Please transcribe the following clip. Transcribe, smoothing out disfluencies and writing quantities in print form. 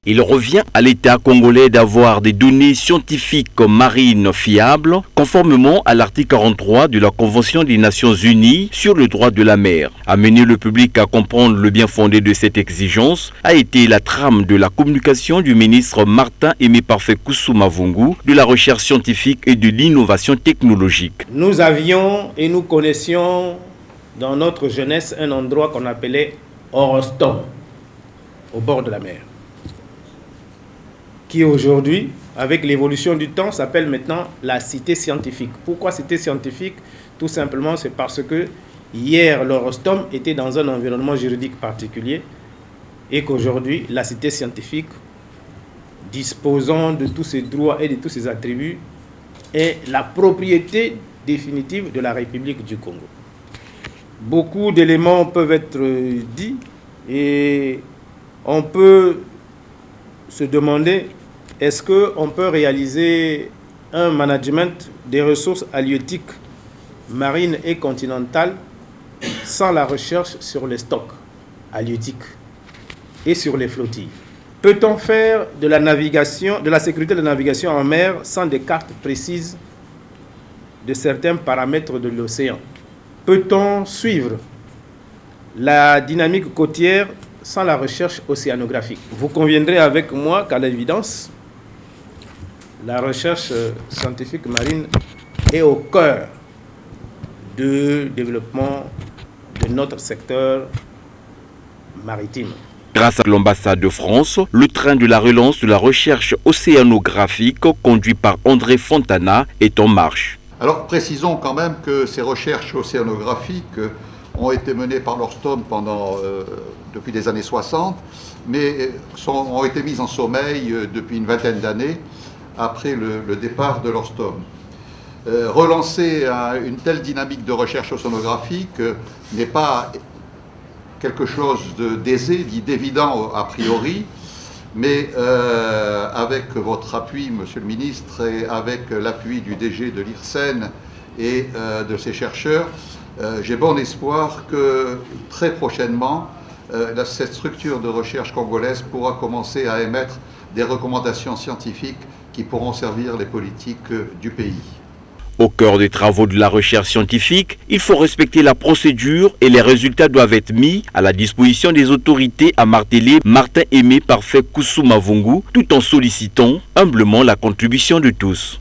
Il revient à l'État congolais d'avoir des données scientifiques marines fiables, conformément à l'article 43 de la Convention des Nations Unies sur le droit de la mer. Amener le public à comprendre le bien fondé de cette exigence a été la trame de la communication du ministre Martin Aimé Parfait Koussoumavungu de la recherche scientifique et de l'innovation technologique. Nous avions et nous connaissions dans notre jeunesse un endroit qu'on appelait Orostom, au bord de la mer, qui aujourd'hui, avec l'évolution du temps, s'appelle maintenant la cité scientifique. Pourquoi cité scientifique? Tout simplement, c'est parce que hier, l'Orostom était dans un environnement juridique particulier et qu'aujourd'hui, la cité scientifique, disposant de tous ses droits et de tous ses attributs, est la propriété définitive de la République du Congo. Beaucoup d'éléments peuvent être dits et on peut se demander: est-ce qu'on peut réaliser un management des ressources halieutiques marines et continentales sans la recherche sur les stocks halieutiques et sur les flottilles? Peut-on faire de la navigation, de la sécurité de la navigation en mer sans des cartes précises de certains paramètres de l'océan? Peut-on suivre la dynamique côtière sans la recherche océanographique? Vous conviendrez avec moi qu'à l'évidence, la recherche scientifique marine est au cœur du développement de notre secteur maritime. Grâce à l'ambassade de France, le train de la relance de la recherche océanographique conduit par André Fontana est en marche. Alors précisons quand même que ces recherches océanographiques ont été menées par l'Orostom depuis les années 60, mais ont été mises en sommeil depuis une vingtaine d'années après le départ de l'Orostom. Relancer une telle dynamique de recherche océanographique n'est pas quelque chose d'aisé, d'évident a priori, mais avec votre appui, Monsieur le Ministre, et avec l'appui du DG de l'IRSEN et de ses chercheurs, j'ai bon espoir que très prochainement, cette structure de recherche congolaise pourra commencer à émettre des recommandations scientifiques qui pourront servir les politiques du pays. Au cœur des travaux de la recherche scientifique, il faut respecter la procédure et les résultats doivent être mis à la disposition des autorités, a martelé Martin Aimé Parfait Koussoumavungu, tout en sollicitant humblement la contribution de tous.